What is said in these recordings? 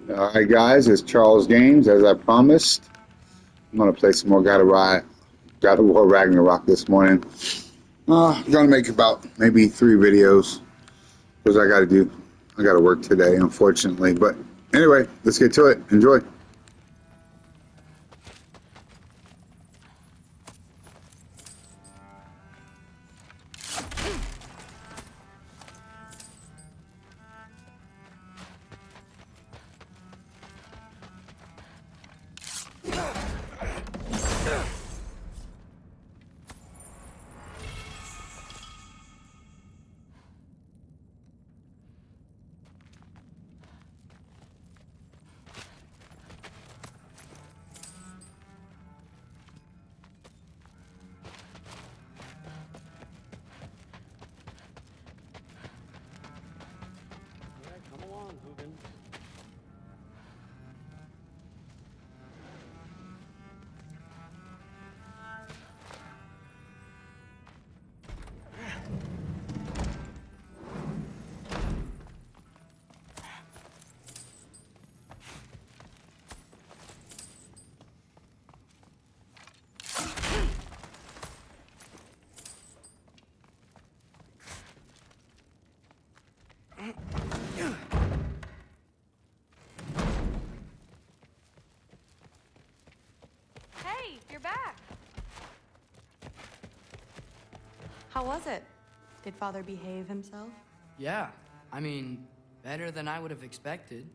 All right, guys, it's Charles Games, as I promised. I'm gonna play some more God of War Ragnarok this morning. Gonna make about maybe 3 videos because I gotta work today, unfortunately. But anyway, let's get to it. Enjoy. Come along, Hugin. Hey, you're back. How was it? Did Father behave himself? Yeah, I mean, better than I would have expected,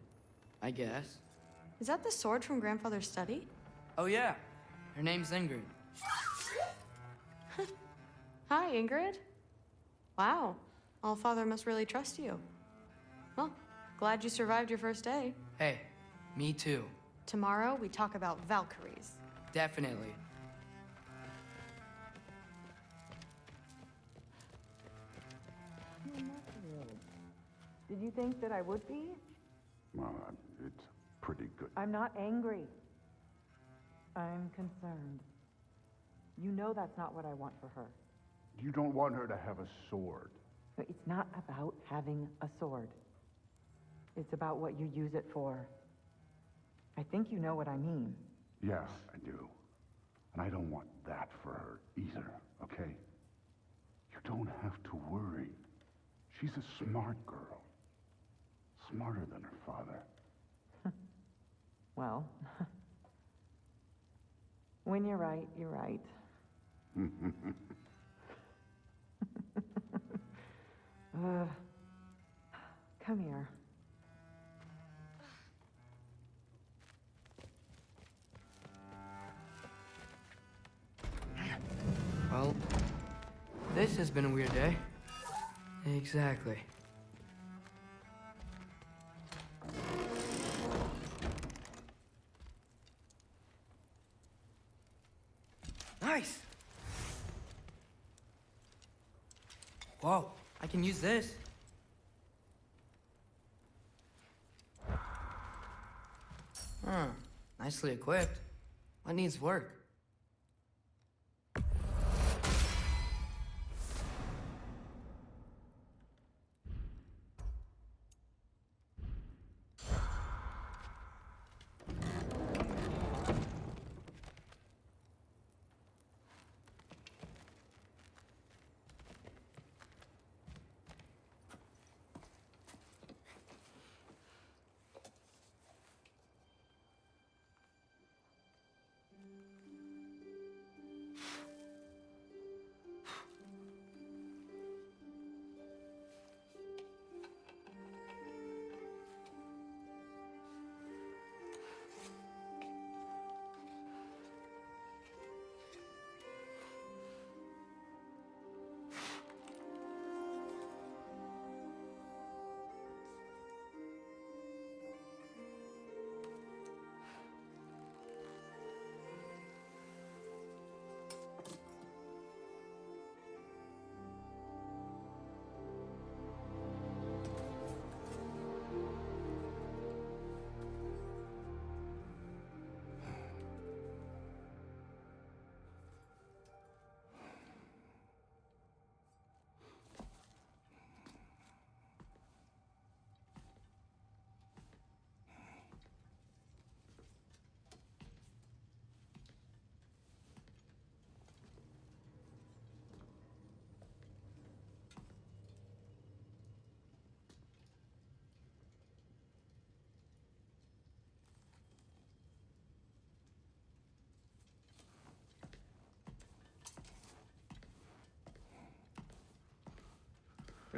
I guess. Is that the sword from Grandfather's study? Oh yeah, her name's Ingrid. Hi, Ingrid. Wow, All-Father must really trust you. Well, glad you survived your first day. Hey, me too. Tomorrow, we talk about Valkyries. Definitely. Did you think that I would be? Well, it's pretty good. I'm not angry. I'm concerned. You know that's not what I want for her. You don't want her to have a sword. But it's not about having a sword. It's about what you use it for. I think you know what I mean. Yeah, I do. And I don't want that for her either, okay? You don't have to worry. She's a smart girl. Smarter than her father. Well, when you're right, you're right. Come here. Well, this has been a weird day. Exactly. Nice! Whoa, I can use this. Nicely equipped. What needs work?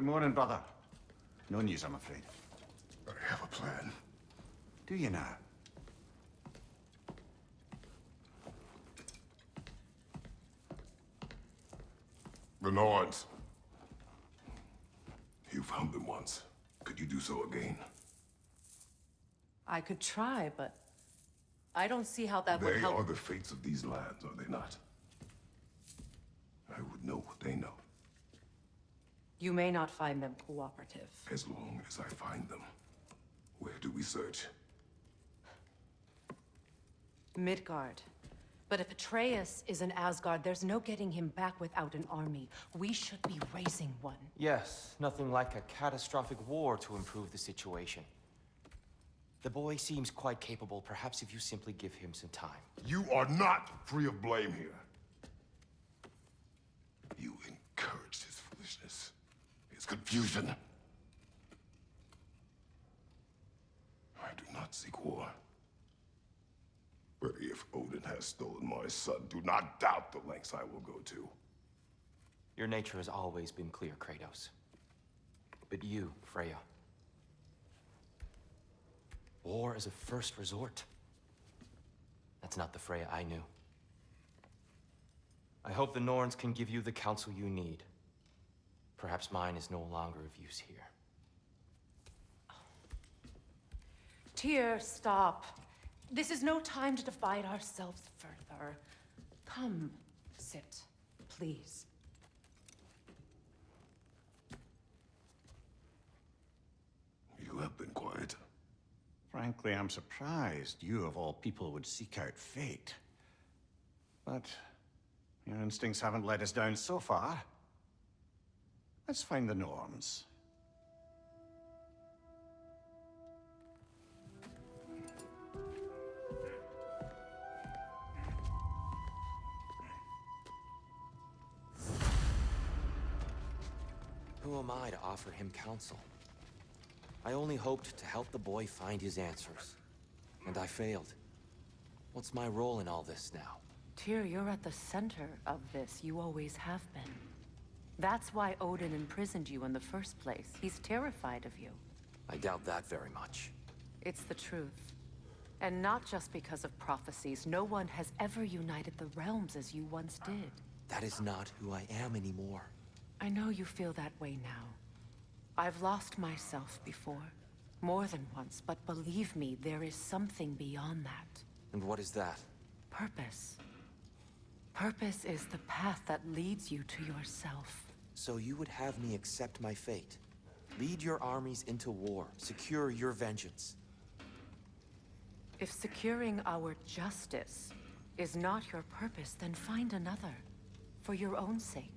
Good morning, brother. No news, I'm afraid. I have a plan. Do you now? The Norns. You found them once. Could you do so again? I could try, but I don't see how that would They help. are the fates of these lands, are they not? I would know what they know, You may not find them cooperative. as long as I find them. Where do we search? Midgard. But if Atreus is in Asgard, there's no getting him back without an army. We should be raising one. Yes, nothing like a catastrophic war to improve the situation. The boy seems quite capable. Perhaps if you simply give him some time. You are not free of blame here. You encouraged his foolishness, his confusion. I do not seek war. But if Odin has stolen my son, do not doubt the lengths I will go to. Your nature has always been clear, Kratos. But you, Freya. War is a first resort. That's not the Freya I knew. I hope the Norns can give you the counsel you need. Perhaps mine is no longer of use here. Tyr, stop. This is no time to divide ourselves further. Come, sit, please. You have been quiet. Frankly, I'm surprised you, of all people, would seek out fate. But your instincts haven't let us down so far. Let's find the Norns. Who am I to offer him counsel? I only hoped to help the boy find his answers. And I failed. What's my role in all this now? Tyr, you're at the center of this. You always have been. That's why Odin imprisoned you in the first place. He's terrified of you. I doubt that very much. It's the truth. And not just because of prophecies. No one has ever united the realms as you once did. That is not who I am anymore. I know you feel that way now. I've lost myself before. More than once, but believe me, there is something beyond that. And what is that? Purpose. Purpose is the path that leads you to yourself. So you would have me accept my fate? Lead your armies into war, secure your vengeance. If securing our justice is not your purpose, then find another. For your own sake.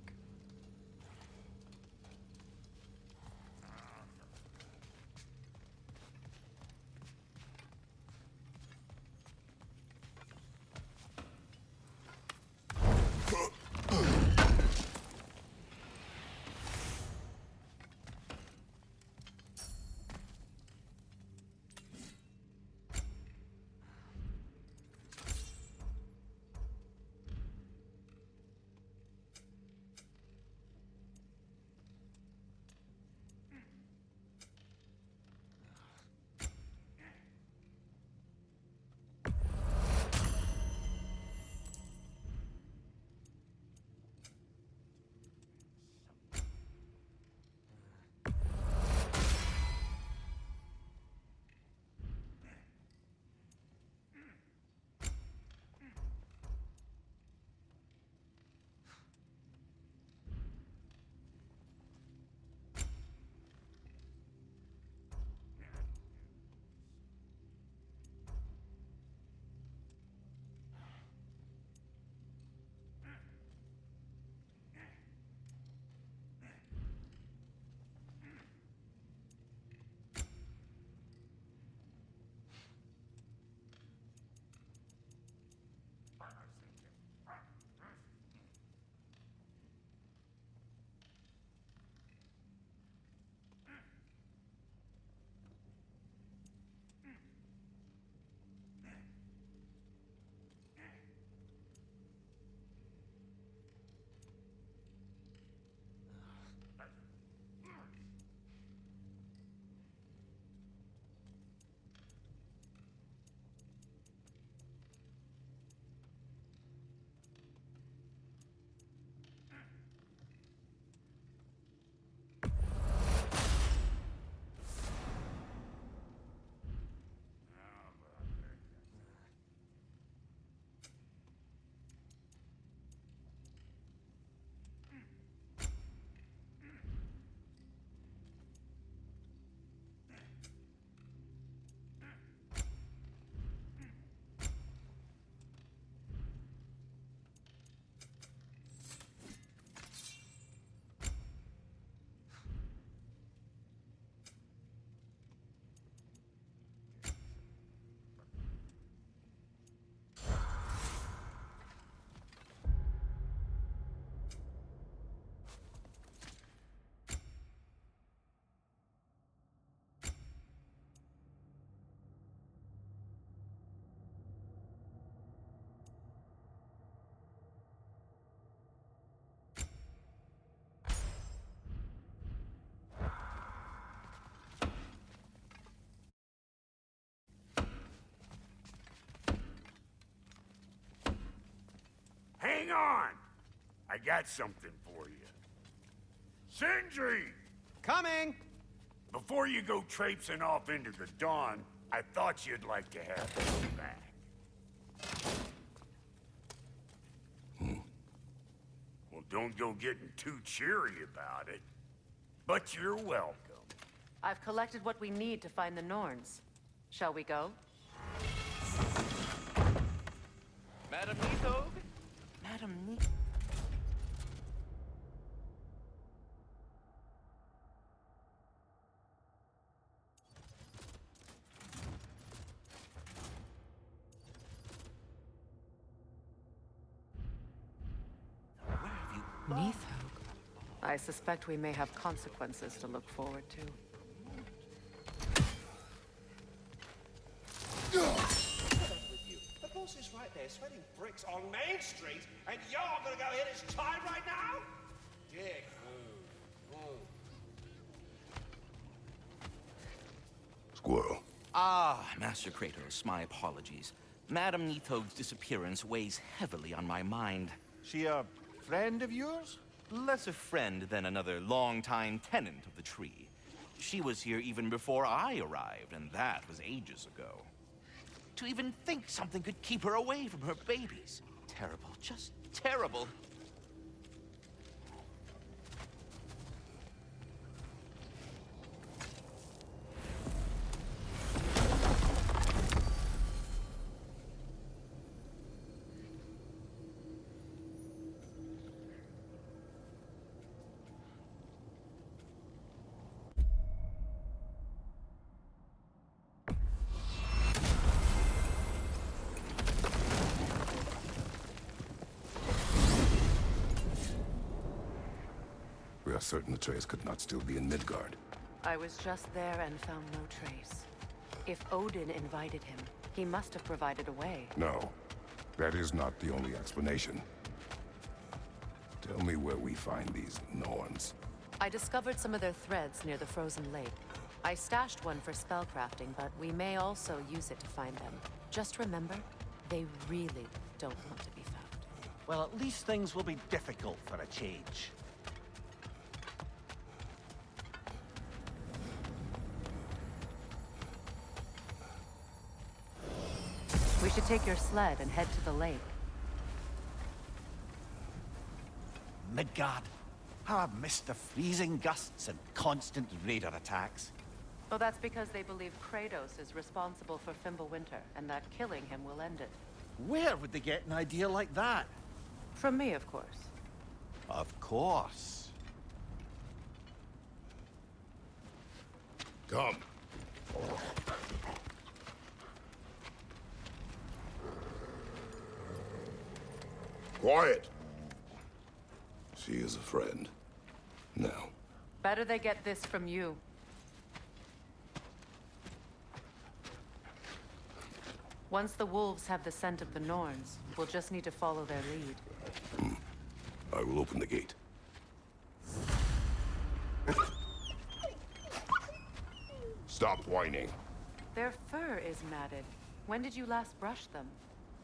Hang on! I got something for you. Sindri! Coming! Before you go traipsing off into the dawn, I thought you'd like to have this back. Well, don't go getting too cheery about it. But you're welcome. I've collected what we need to find the Norns. Shall we go? Madam Nithog? Madam Nithog? Nithog. I suspect we may have consequences to look forward to. The boss is right there, sweating bricks on Main Street, and you're gonna go hit his time right now? Dick move. Squirrel. Ah, Master Kratos, my apologies. Madam Nithog's disappearance weighs heavily on my mind. She a friend of yours? Less a friend than another longtime tenant of the tree. She was here even before I arrived, and that was ages ago. To even think something could keep her away from her babies. Terrible, just terrible. We are certain Atreus could not still be in Midgard. I was just there and found no trace. If Odin invited him, he must have provided a way. No, that is not the only explanation. Tell me where we find these Norns. I discovered some of their threads near the frozen lake. I stashed one for spellcrafting, but we may also use it to find them. Just remember, they really don't want to be found. Well, at least things will be difficult for a change. We should take your sled and head to the lake. Midgard. How I've missed the freezing gusts and constant raider attacks. Well, that's because they believe Kratos is responsible for Fimbulwinter, and that killing him will end it. Where would they get an idea like that? From me, of course. Of course. Come. Quiet! She is a friend. Now. Better they get this from you. Once the wolves have the scent of the Norns, we'll just need to follow their lead. I will open the gate. Stop whining. Their fur is matted. When did you last brush them?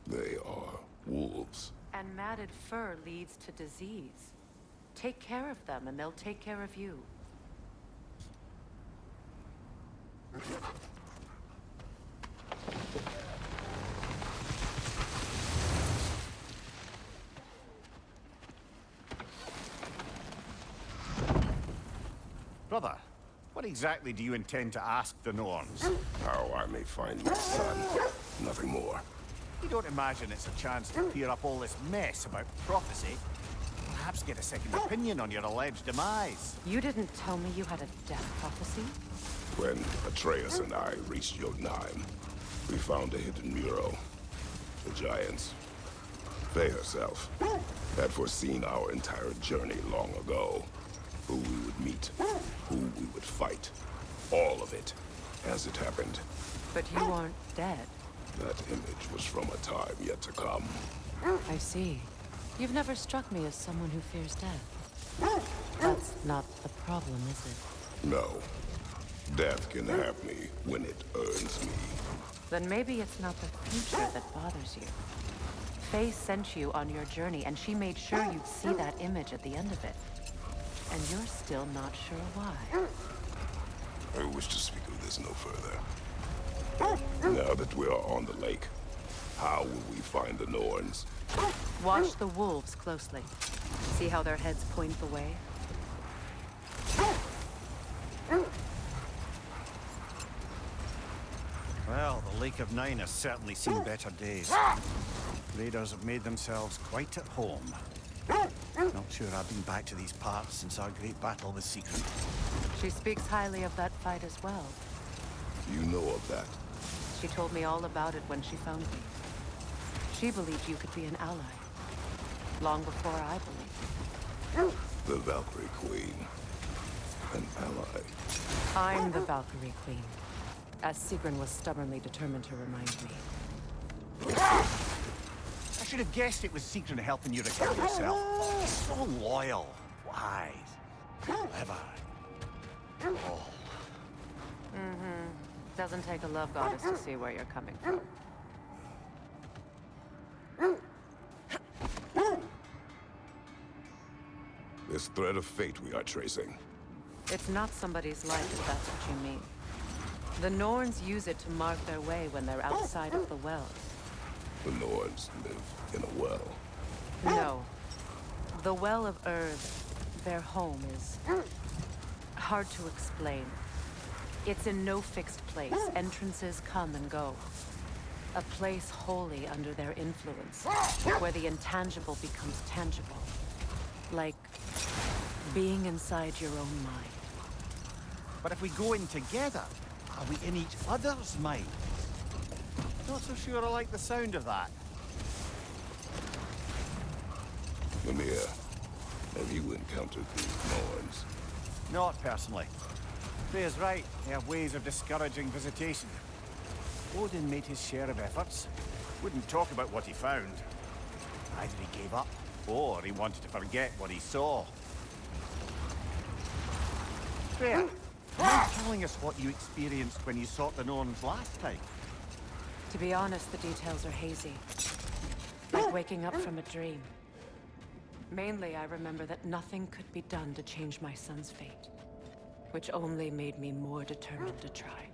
They are wolves. And matted fur leads to disease. Take care of them, and they'll take care of you. Brother, what exactly do you intend to ask the Norns? How I may find my son. Nothing more. You don't imagine it's a chance to clear up all this mess about prophecy? Perhaps get a second opinion on your alleged demise. You didn't tell me you had a death prophecy? When Atreus and I reached Jotunheim, we found a hidden mural. The Giants, they herself, had foreseen our entire journey long ago. Who we would meet, who we would fight. All of it, as it happened. But you aren't dead. That image was from a time yet to come. I see. You've never struck me as someone who fears death. That's not the problem, is it? No. Death can have me when it earns me. Then maybe it's not the future that bothers you. Faye sent you on your journey, and she made sure you'd see that image at the end of it. And you're still not sure why. I wish to speak of this no further. Now that we are on the lake, how will we find the Norns? Watch the wolves closely. See how their heads point the way? Well, the Lake of Nine has certainly seen better days. Raiders have made themselves quite at home. Not sure I've been back to these parts since our great battle with Secret. She speaks highly of that fight as well. You know of that? She told me all about it when she found me. She believed you could be an ally. Long before I believed. The Valkyrie Queen. An ally. I'm the Valkyrie Queen, as Sigrun was stubbornly determined to remind me. I should have guessed it was Secret helping you recover yourself. So loyal, wise, clever. Oh. Mm-hmm. Doesn't take a love goddess to see where you're coming from. This thread of fate we are tracing. It's not somebody's life, if that's what you mean. The Norns use it to mark their way when they're outside of the wells. The Norns live in a well. No. The Well of Earth, their home, is hard to explain. It's in no fixed place. Entrances come and go. A place wholly under their influence, where the intangible becomes tangible. Like being inside your own mind. But if we go in together, are we in each other's minds? Not so sure I like the sound of that. Mimir, have you encountered these Norns? Not personally. Freya's right. They have ways of discouraging visitation. Odin made his share of efforts. Wouldn't talk about what he found. Either he gave up, or he wanted to forget what he saw. Freya, mind telling us what you experienced when you sought the Norns last time? To be honest, the details are hazy. Like waking up from a dream. Mainly, I remember that nothing could be done to change my son's fate. Which only made me more determined to try.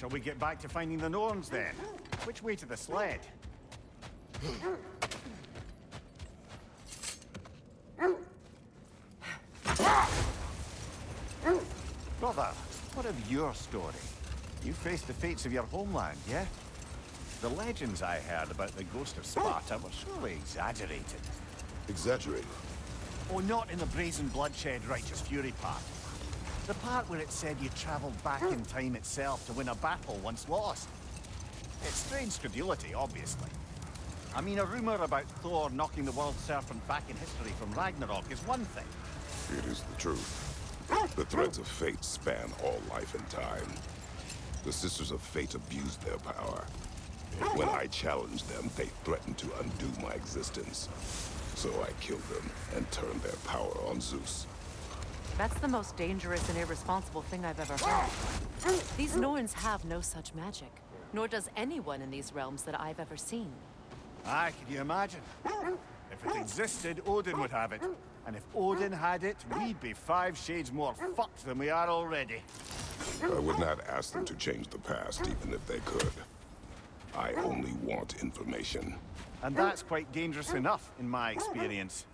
Shall we get back to finding the Norns then? Which way to the sled? Brother, what of your story? You faced the fates of your homeland, yeah? The legends I heard about the ghost of Sparta were surely exaggerated. Exaggerated? Oh, not in the brazen bloodshed righteous fury part. The part where it said you travelled back in time itself to win a battle once lost. It's strange credulity, obviously. I mean, a rumour about Thor knocking the world serpent back in history from Ragnarok is one thing. It is the truth. The threads of fate span all life and time. The Sisters of Fate abused their power. When I challenged them, they threatened to undo my existence. So I killed them and turned their power on Zeus. That's the most dangerous and irresponsible thing I've ever heard. These Norns have no such magic, nor does anyone in these realms that I've ever seen. Aye, can you imagine? If it existed, Odin would have it. And if Odin had it, we'd be 5 shades more fucked than we are already. I would not ask them to change the past, even if they could. I only want information. And that's quite dangerous enough, in my experience.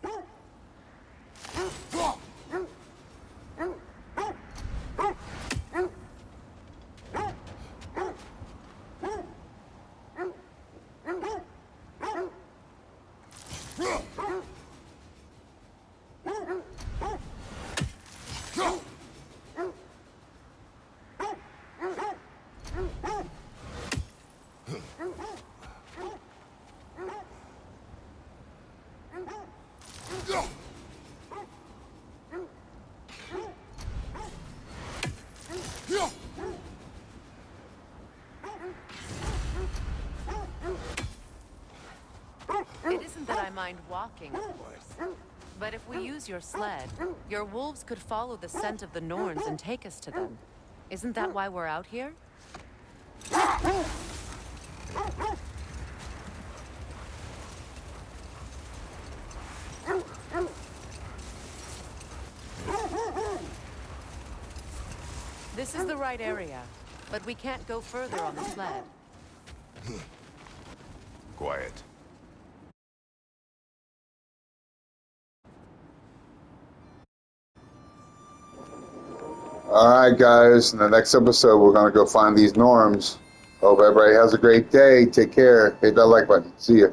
It isn't that I mind walking, of course. But if we use your sled, your wolves could follow the scent of the Norns and take us to them. Isn't that why we're out here? This is the right area, but we can't go further on the sled. Quiet. Alright guys, in the next episode we're going to go find these norms. Hope everybody has a great day. Take care. Hit that like button. See ya.